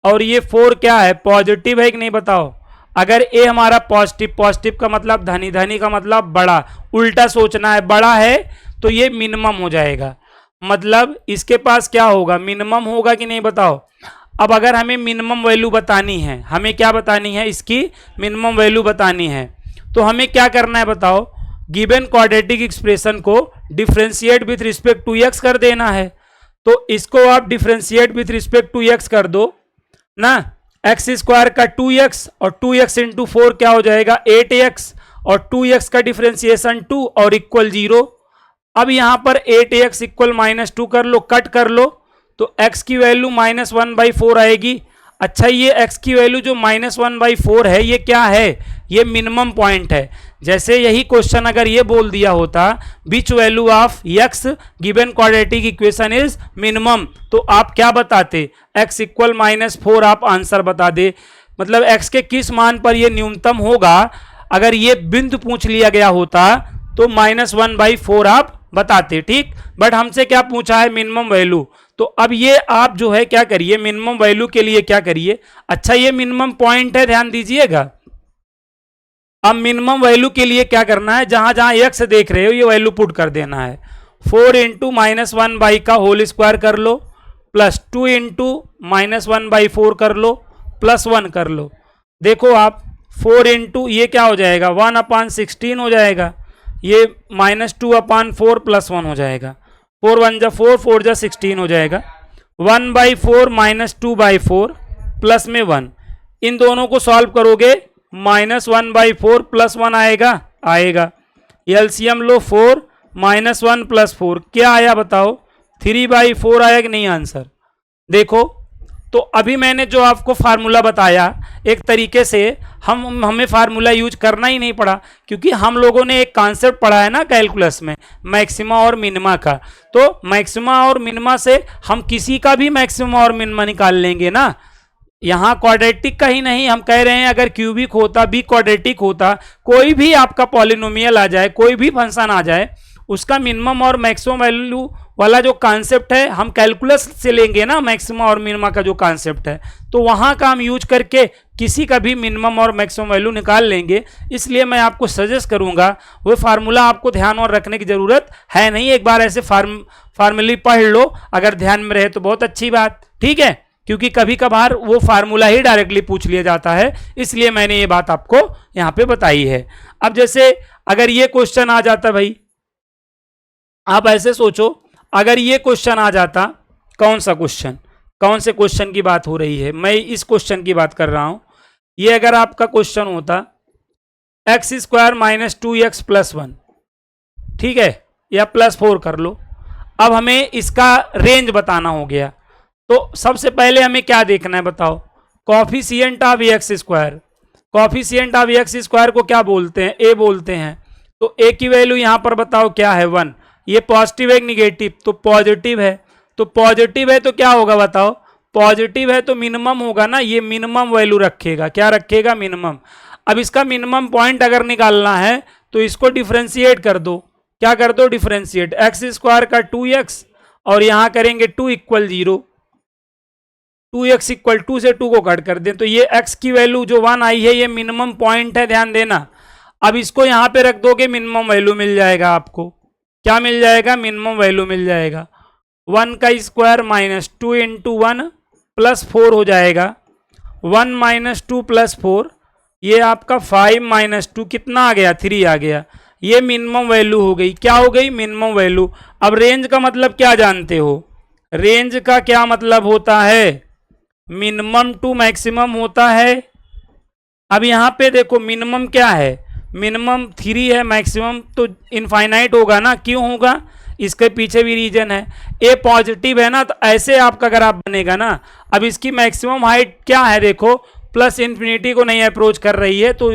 और ये 4 क्या है, पॉजिटिव है कि नहीं बताओ। अगर ए हमारा पॉजिटिव, पॉजिटिव का मतलब धनी, धनी का मतलब बड़ा, उल्टा सोचना है, बड़ा है तो ये मिनिमम हो जाएगा, मतलब इसके पास क्या होगा, मिनिमम होगा कि नहीं बताओ। अब अगर हमें मिनिमम वैल्यू बतानी है, हमें क्या बतानी है, इसकी मिनिमम वैल्यू बतानी है, तो हमें क्या करना है बताओ, गिवन क्वाड्रेटिक एक्सप्रेशन को differentiate with respect to X कर देना है। तो इसको आप differentiate with respect to X कर दो ना, एक्स स्क्वायर का 2x और 2x इंटू 4 क्या हो जाएगा 8x, और 2x का डिफरेंशिएशन 2 और इक्वल 0। अब यहां पर 8x इक्वल -2 कर लो, कट कर लो, तो x की वैल्यू -1/4 आएगी। अच्छा, ये x की वैल्यू जो -1/4 है, ये क्या है, ये मिनिमम पॉइंट है। जैसे यही क्वेश्चन अगर ये बोल दिया होता which value of x given quadratic equation is minimum, तो आप क्या बताते, x इक्वल -4 आप आंसर बता दे, मतलब x के किस मान पर ये न्यूनतम होगा। अगर ये बिंदु पूछ लिया गया होता तो -1/4 आप बताते, ठीक। बट हमसे क्या पूछा है, मिनिमम वैल्यू। तो अब ये आप जो है क्या करिए, मिनिमम वैल्यू के लिए क्या करिए, अच्छा ये मिनिमम पॉइंट है, ध्यान दीजिएगा। अब मिनिमम वैल्यू के लिए क्या करना है, जहां जहां एक्स देख रहे हो ये वैल्यू पुट कर देना है। 4 इंटू -1 का होल स्क्वायर कर लो, प्लस 2 इंटू -1/4 कर लो, प्लस 1 कर लो। देखो आप 4 इंटू ये क्या हो जाएगा 1/16 हो जाएगा, ये -2/4 प्लस 1 हो जाएगा, 4 1 जा 4, 4 जा 16 हो जाएगा, 1/4 -2/4 प्लस में 1, इन दोनों को सॉल्व करोगे -1/4 प्लस 1 आएगा। एलसीएम लो 4 -1 प्लस 4 क्या आया बताओ, 3/4 आया कि नहीं आंसर। देखो, तो अभी मैंने जो आपको फार्मूला बताया, एक तरीके से हमें फार्मूला यूज करना ही नहीं पड़ा, क्योंकि हम लोगों ने एक कॉन्सेप्ट पढ़ा है ना कैलकुलस में, मैक्सिमा और मिनिमा का। तो मैक्सिमा और मिनिमा से हम किसी का भी मैक्सिमा और मिनिमा निकाल लेंगे ना। यहाँ क्वाड्रेटिक का ही नहीं, हम कह रहे हैं अगर क्यूबिक होता, बी क्वाड्रेटिक होता, कोई भी आपका पॉलिनोमियल आ जाए, कोई भी फंक्शन आ जाए, उसका मिनिमम और मैक्सिमम वैल्यू वाला जो कॉन्सेप्ट है हम कैलकुलस से लेंगे ना, मैक्सिमम और मिनिमा का जो कॉन्सेप्ट है, तो वहां का हम यूज करके किसी का भी मिनिमम और मैक्सिमम वैल्यू निकाल लेंगे। इसलिए मैं आपको सजेस्ट करूंगा वो फार्मूला आपको ध्यान और रखने की जरूरत है नहीं, एक बार ऐसे फार्मूली पढ़ लो, अगर ध्यान में रहे तो बहुत अच्छी बात, ठीक है, क्योंकि कभी कभार वो फार्मूला ही डायरेक्टली पूछ लिया जाता है, इसलिए मैंने ये बात आपको यहां पे बताई है। अब जैसे अगर ये क्वेश्चन आ जाता, भाई आप ऐसे सोचो, अगर ये क्वेश्चन आ जाता, कौन सा क्वेश्चन, कौन से क्वेश्चन की बात हो रही है, मैं इस क्वेश्चन की बात कर रहा हूं। ये अगर आपका क्वेश्चन होता x² - 2x + 1, ठीक है, या +4 कर लो। अब हमें इसका रेंज बताना हो गया, तो सबसे पहले हमें क्या देखना है बताओ, coefficient of x²। Coefficient of x² को क्या बोलते हैं, a बोलते हैं। तो a की वैल्यू यहां पर बताओ क्या है 1, ये पॉजिटिव है निगेटिव, तो पॉजिटिव है, तो पॉजिटिव है तो क्या होगा बताओ, पॉजिटिव है तो मिनिमम होगा ना, ये मिनिमम वैल्यू रखेगा, क्या रखेगा, मिनिमम। अब इसका मिनिमम पॉइंट अगर निकालना है तो इसको डिफरेंशिएट कर दो, क्या कर दो, डिफरेंशिएट, x² का 2x और यहां करेंगे 2 = 0, 2x = 2 से 2 को कट कर दें, तो ये x की वैल्यू जो 1 आई है ये मिनिमम पॉइंट है, ध्यान देना। अब इसको यहां पे रख दोगे, मिनिमम वैल्यू मिल जाएगा आपको, क्या मिल जाएगा, मिनिमम वैल्यू मिल जाएगा। 1 का स्क्वायर -2 × 1 प्लस 4 हो जाएगा, 1 माइनस 2 प्लस 4, ये आपका 5 माइनस 2 कितना आ गया, 3 आ गया। ये मिनिमम वैल्यू हो गई, क्या हो गई, मिनिमम वैल्यू। अब रेंज का मतलब क्या जानते हो, रेंज का क्या मतलब होता है, मिनिमम टू मैक्सिमम होता है। अब यहाँ पे देखो मिनिमम क्या है, मिनिमम 3 है, मैक्सिमम तो इनफाइनाइट होगा ना, क्यों होगा, इसके पीछे भी रीजन है। ए पॉजिटिव है ना, तो ऐसे आपका ग्राफ बनेगा ना। अब इसकी मैक्सिमम हाइट क्या है, देखो प्लस इन्फिनिटी को नहीं अप्रोच कर रही है, तो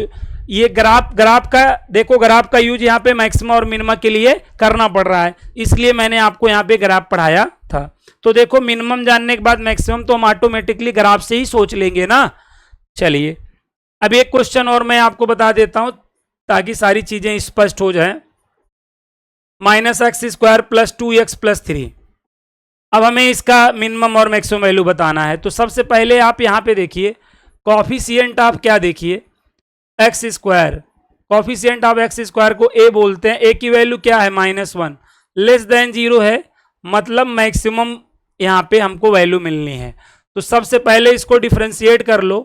ये ग्राफ का देखो, ग्राफ का यूज यहाँ पे मैक्सिमम और मिनिमम के लिए करना पड़ रहा है, इसलिए मैंने आपको यहाँ पे ग्राफ पढ़ाया था। तो देखो मिनिमम जानने के बाद मैक्सिमम तो हम ऑटोमेटिकली ग्राफ से ही सोच लेंगे ना। चलिए अब एक क्वेश्चन और मैं आपको बता देता हूं ताकि सारी चीजें स्पष्ट हो जाए। -x² प्लस 2x प्लस 3, अब हमें इसका मिनिमम और मैक्सिमम वैल्यू बताना है। तो सबसे पहले आप यहाँ पे देखिए कॉफिशिएंट आप क्या देखिए, x², कॉफिशिएंट ऑफ x² को a बोलते हैं। a की वैल्यू क्या है, -1, लेस देन 0 है, मतलब मैक्सिमम यहाँ पे हमको वैल्यू मिलनी है। तो सबसे पहले इसको डिफ्रेंशिएट कर लो,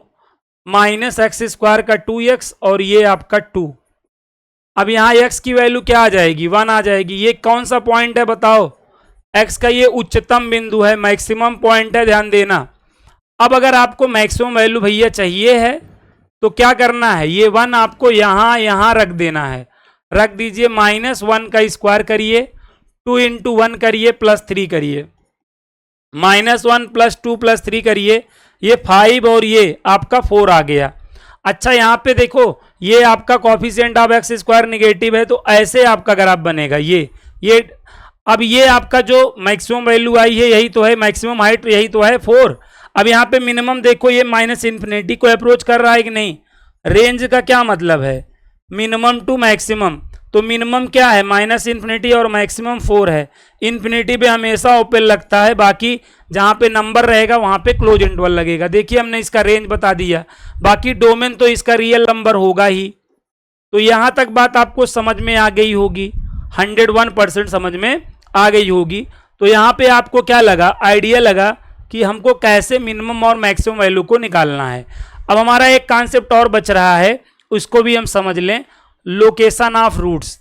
-x² का 2x और ये आपका 2। अब यहाँ x की वैल्यू क्या आ जाएगी, 1 आ जाएगी। ये कौन सा पॉइंट है बताओ, x का ये उच्चतम बिंदु है, मैक्सिमम पॉइंट है, ध्यान देना। अब अगर आपको मैक्सिमम वैल्यू भैया चाहिए है तो क्या करना है, ये 1 आपको यहाँ रख देना है, रख दीजिए। -1 का स्क्वायर करिए, 2 इंटू 1 करिए, प्लस 3 करिए, -1 प्लस 2 प्लस 3 करिए, ये 5 और ये आपका 4 आ गया। अच्छा यहाँ पे देखो ये आपका कॉफिशिएंट ऑफ x² निगेटिव है, तो ऐसे आपका ग्राफ बनेगा। ये अब ये आपका जो मैक्सिमम वैल्यू आई है यही तो है, मैक्सिमम हाइट यही तो है 4। अब यहाँ पे मिनिमम देखो ये -इन्फिनिटी को अप्रोच कर रहा है कि नहीं। रेंज का क्या मतलब है, मिनिमम टू मैक्सिमम, तो मिनिमम क्या है -इन्फिनिटी और मैक्सिमम 4 है। इन्फिनिटी पे हमेशा ओपन लगता है, बाकी जहाँ पे नंबर रहेगा वहाँ पे क्लोज इंटरवल लगेगा। देखिए हमने इसका रेंज बता दिया, बाकी डोमेन तो इसका रियल नंबर होगा ही। तो यहाँ तक बात आपको समझ में आ गई होगी, 101% समझ में आ गई होगी। तो यहाँ पे आपको क्या लगा, आइडिया लगा कि हमको कैसे मिनिमम और मैक्सिमम वैल्यू को निकालना है। अब हमारा एक कॉन्सेप्ट और बच रहा है, उसको भी हम समझ लें, location of roots.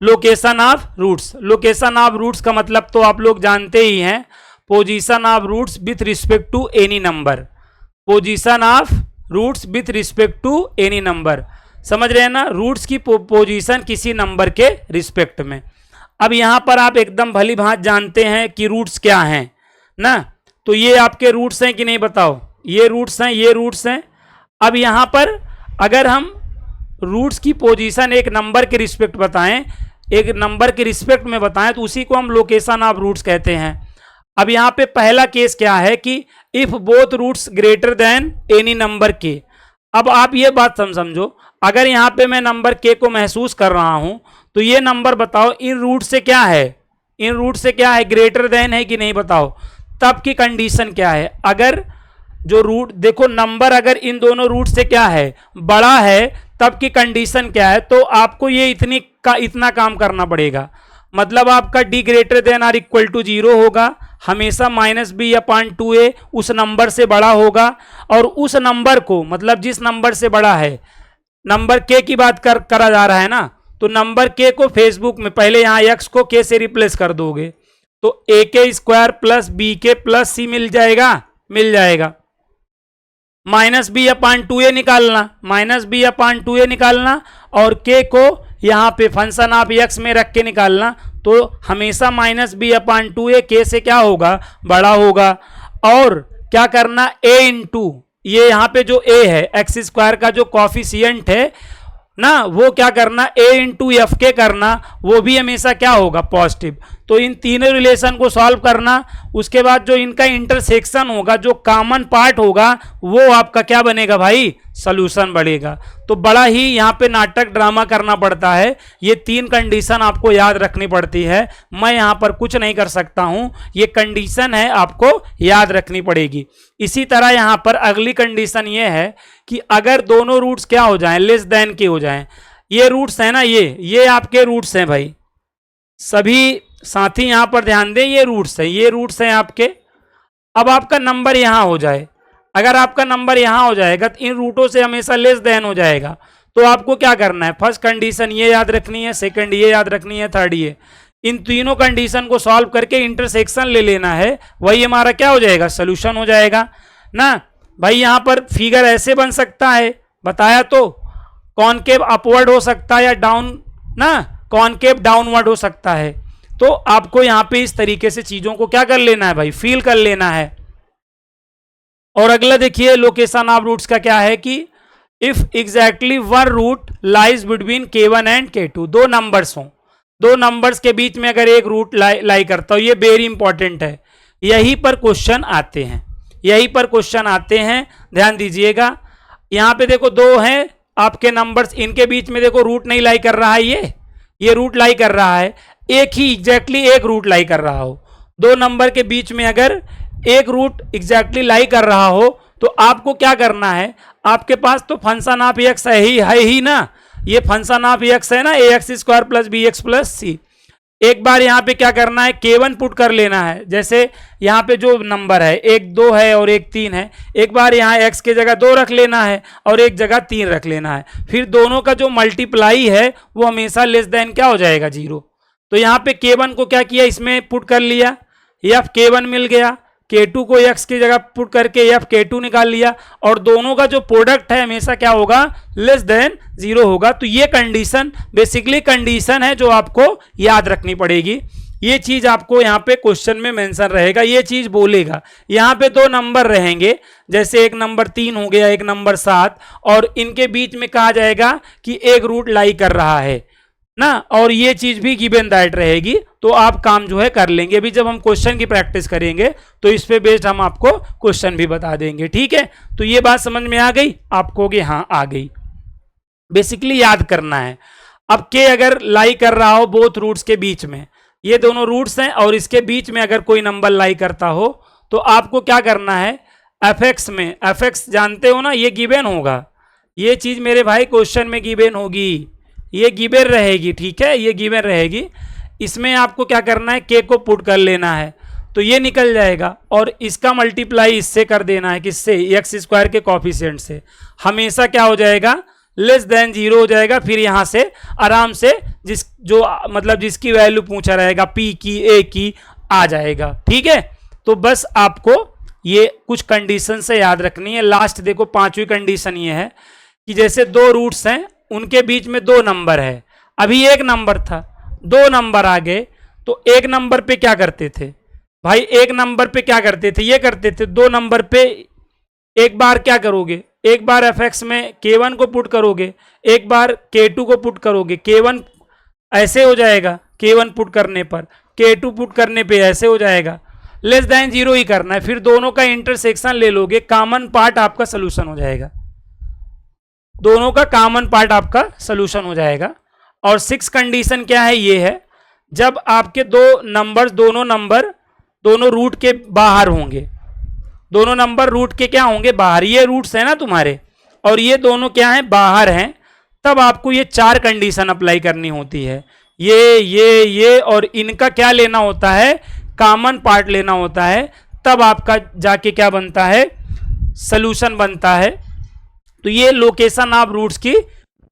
Location of roots, location of roots का मतलब तो आप लोग जानते ही हैं, position of roots with respect to any number. Position of roots with respect to any number, समझ रहे हैं ना, रूट्स की पोजीशन किसी नंबर के रिस्पेक्ट में। अब यहां पर आप एकदम भली भांति जानते हैं कि रूट्स क्या हैं ना, तो ये आपके रूट्स हैं कि नहीं बताओ, ये रूट्स हैं, ये रूट्स हैं। अब यहां पर अगर हम रूट्स की पोजीशन एक नंबर के रिस्पेक्ट बताएं, एक नंबर के रिस्पेक्ट में बताएं, तो उसी को हम लोकेशन ऑफ रूट्स कहते हैं। अब यहाँ पे पहला केस क्या है कि if both roots greater than any number के। अब आप ये बात समझो, अगर यहाँ पे मैं नंबर के को महसूस कर रहा हूं, तो ये नंबर बताओ इन रूट से क्या है, इन रूट से क्या है, ग्रेटर देन है कि नहीं बताओ। तब की कंडीशन क्या है, अगर जो रूट देखो नंबर अगर इन दोनों रूट से क्या है, बड़ा है, तब की कंडीशन क्या है, तो आपको ये इतना काम करना पड़ेगा। मतलब आपका d greater than or equal to 0 होगा, हमेशा -b/2a उस नंबर से बड़ा होगा, और उस नंबर को मतलब जिस नंबर से बड़ा है, नंबर k की बात करा जा रहा है ना, तो नंबर k को फेसबुक में पहले यहाँ x को k से रिप्लेस कर दोगे, तो ak² plus bk plus c मिल जाएगा, मिल जाएगा। -b/2a निकालना, -b/2a निकालना, और k को यहाँ पे फंक्शन ऑफ x में रख के निकालना, तो हमेशा -b/2a k से क्या होगा, बड़ा होगा। और क्या करना, a इंटू ये यहाँ पे जो a है x² का जो कॉफिशिएंट है ना, वो क्या करना, a इंटू एफ के करना, वो भी हमेशा क्या होगा, पॉजिटिव। तो इन तीनों रिलेशन को सॉल्व करना, उसके बाद जो इनका इंटरसेक्शन होगा, जो कॉमन पार्ट होगा, वो आपका क्या बनेगा भाई, सॉल्यूशन बढ़ेगा। तो बड़ा ही यहाँ पे नाटक ड्रामा करना पड़ता है, ये 3 कंडीशन आपको याद रखनी पड़ती है। मैं यहाँ पर कुछ नहीं कर सकता हूँ, ये कंडीशन है, आपको याद रखनी पड़ेगी। इसी तरह यहाँ पर अगली कंडीशन ये है कि अगर दोनों रूट्स क्या हो जाएं, लेस देन के हो जाएं। ये रूट्स हैं ना, ये आपके रूट्स हैं भाई, सभी साथी यहाँ पर ध्यान दें, ये रूट्स हैं, ये रूट्स हैं आपके। अब आपका नंबर यहाँ हो जाए, अगर आपका नंबर यहाँ हो जाएगा तो इन रूटों से हमेशा लेस देन हो जाएगा। तो आपको क्या करना है, फर्स्ट कंडीशन ये याद रखनी है, सेकंड ये याद रखनी है, थर्ड ये, इन तीनों कंडीशन को सॉल्व करके इंटरसेक्शन ले लेना है, वही हमारा क्या हो जाएगा, सोल्यूशन हो जाएगा ना भाई। यहां पर फिगर ऐसे बन सकता है, बताया तो, कॉनकेव अपवर्ड हो सकता है या डाउन ना, कॉनकेव डाउनवर्ड हो सकता है। तो आपको यहां पे इस तरीके से चीजों को क्या कर लेना है भाई, फील कर लेना है। और अगला देखिए लोकेशन ऑफ रूट्स का क्या है कि if exactly one root lies between K1 and K2, दो नंबर्स हों, दो नंबर्स के बीच में अगर एक रूट लाई करता हो, ये वेरी इंपॉर्टेंट है, यहीं पर क्वेश्चन आते हैं, यहीं पर क्वेश्चन आते हैं, ध्यान दीजिएगा। यहां पे देखो दो हैं आपके नंबर्स, इनके बीच में देखो रूट नहीं लाई कर रहा है, ये रूट लाई कर रहा है, एक ही एग्जैक्टली एक रूट लाई कर रहा हो, दो नंबर के बीच में अगर एक रूट एग्जैक्टली लाई कर रहा हो तो आपको क्या करना है, आपके पास तो फंक्शन ऑफ एक्स है ही ना, ये फंक्शन ऑफ एक्स है ना, ax square plus b x plus c. एक बार यहाँ पे क्या करना है, K1 पुट कर लेना है, जैसे यहाँ पे जो नंबर है एक 2 है और एक 3 है, एक बार यहाँ x के जगह 2 रख लेना है और एक जगह 3 रख लेना है, फिर दोनों का जो मल्टीप्लाई है वो हमेशा लेस देन क्या हो जाएगा, 0। तो यहाँ पे K1 को क्या किया, इसमें पुट कर लिया, एफ K1 मिल गया, K2 को x की जगह पुट करके एफ K2 निकाल लिया, और दोनों का जो प्रोडक्ट है हमेशा क्या होगा, लेस देन 0 होगा। तो ये कंडीशन बेसिकली कंडीशन है जो आपको याद रखनी पड़ेगी, ये चीज आपको यहाँ पे क्वेश्चन में मेंशन रहेगा, ये चीज बोलेगा। यहाँ पे दो नंबर रहेंगे, जैसे एक नंबर 3 हो गया, एक नंबर 7, और इनके बीच में कहा जाएगा कि एक रूट लाई कर रहा है ना, और ये चीज भी गिवन दैट रहेगी, तो आप काम जो है कर लेंगे। अभी जब हम क्वेश्चन की प्रैक्टिस करेंगे तो इस पे बेस्ड हम आपको क्वेश्चन भी बता देंगे, ठीक है। तो ये बात समझ में आ गई आपको कि हाँ आ गई, बेसिकली याद करना है। अब के अगर लाई कर रहा हो बोथ रूट्स के बीच में, ये दोनों रूट्स हैं और इसके बीच में अगर कोई नंबर लाई करता हो तो आपको क्या करना है, एफ में, एफ जानते हो ना, ये गिवन होगा, ये चीज मेरे भाई क्वेश्चन में गिवन होगी, ये गिवन रहेगी, ठीक है, ये गिवन रहेगी। इसमें आपको क्या करना है, के को पुट कर लेना है तो ये निकल जाएगा, और इसका मल्टीप्लाई इससे कर देना है, किससे, एक्स स्क्वायर के कॉफिशिएंट से, हमेशा क्या हो जाएगा, लेस देन 0 हो जाएगा। फिर यहां से आराम से मतलब जिसकी वैल्यू पूछा रहेगा पी की, ए की, आ जाएगा, ठीक है। तो बस आपको ये कुछ कंडीशन से याद रखनी है। लास्ट देखो 5वीं कंडीशन ये है कि जैसे दो रूट्स हैं, उनके बीच में दो नंबर है, अभी एक नंबर था, दो नंबर आ गए, तो एक नंबर पे क्या करते थे भाई, एक नंबर पे क्या करते थे, ये करते थे, दो नंबर पे एक बार क्या करोगे, एक बार एफ में K1 को पुट करोगे, एक बार K2 को पुट करोगे, K1 ऐसे हो जाएगा, K1 पुट करने पर, K2 पुट करने पे ऐसे हो जाएगा, लेस देन 0 ही करना है, फिर दोनों का इंटरसेक्शन ले लोगे, कॉमन पार्ट आपका सोल्यूशन हो जाएगा, दोनों का कॉमन पार्ट आपका सोल्यूशन हो जाएगा। और 6 कंडीशन क्या है, ये है जब आपके दोनों नंबर दोनों रूट के बाहर होंगे, दोनों नंबर रूट के क्या होंगे, बाहर, ये रूट्स है ना तुम्हारे और ये दोनों क्या है, बाहर हैं, तब आपको ये 4 कंडीशन अप्लाई करनी होती है, ये और इनका क्या लेना होता है, कॉमन पार्ट लेना होता है, तब आपका जाके क्या बनता है, सोल्यूशन बनता है। तो ये लोकेशन ऑफ रूट्स की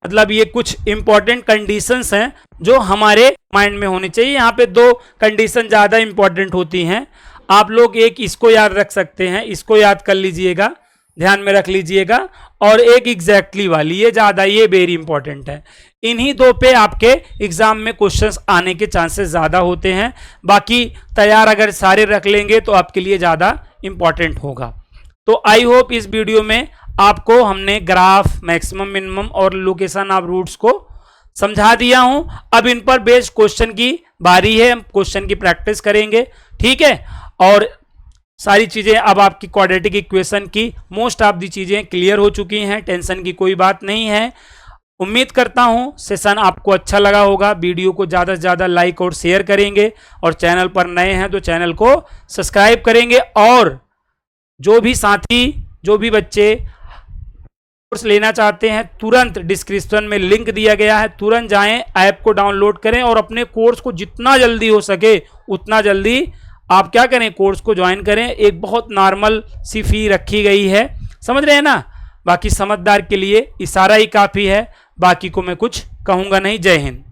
मतलब ये कुछ इंपॉर्टेंट कंडीशंस हैं जो हमारे माइंड में होनी चाहिए। यहाँ पे 2 कंडीशन ज़्यादा इंपॉर्टेंट होती हैं, आप लोग एक इसको याद रख सकते हैं, इसको याद कर लीजिएगा, ध्यान में रख लीजिएगा, और एक एग्जैक्टली वाली, ये ज़्यादा, ये वेरी इंपॉर्टेंट है। इन्हीं 2 पे आपके एग्जाम में क्वेश्चंस आने के चांसेस ज़्यादा होते हैं, बाकी तैयार अगर सारे रख लेंगे तो आपके लिए ज़्यादा इंपॉर्टेंट होगा। तो आई होप इस वीडियो में आपको हमने ग्राफ, मैक्सिमम, मिनिमम और लोकेशन ऑफ रूट्स को समझा दिया हूं। अब इन पर बेस्ड क्वेश्चन की बारी है, हम क्वेश्चन की प्रैक्टिस करेंगे, ठीक है। और सारी चीजें अब आपकी क्वाड्रेटिक इक्वेशन की मोस्ट ऑफ दी चीजें क्लियर हो चुकी हैं, टेंशन की कोई बात नहीं है। उम्मीद करता हूं सेशन आपको अच्छा लगा होगा, वीडियो को ज़्यादा से ज़्यादा लाइक और शेयर करेंगे, और चैनल पर नए हैं तो चैनल को सब्सक्राइब करेंगे। और जो भी साथी, जो भी बच्चे कोर्स लेना चाहते हैं, तुरंत डिस्क्रिप्शन में लिंक दिया गया है, तुरंत जाएं, ऐप को डाउनलोड करें और अपने कोर्स को जितना जल्दी हो सके उतना जल्दी आप क्या करें, कोर्स को ज्वाइन करें। एक बहुत नॉर्मल सी फी रखी गई है, समझ रहे हैं ना। बाकी समझदार के लिए इशारा ही काफ़ी है, बाकी को मैं कुछ कहूँगा नहीं। जय हिंद।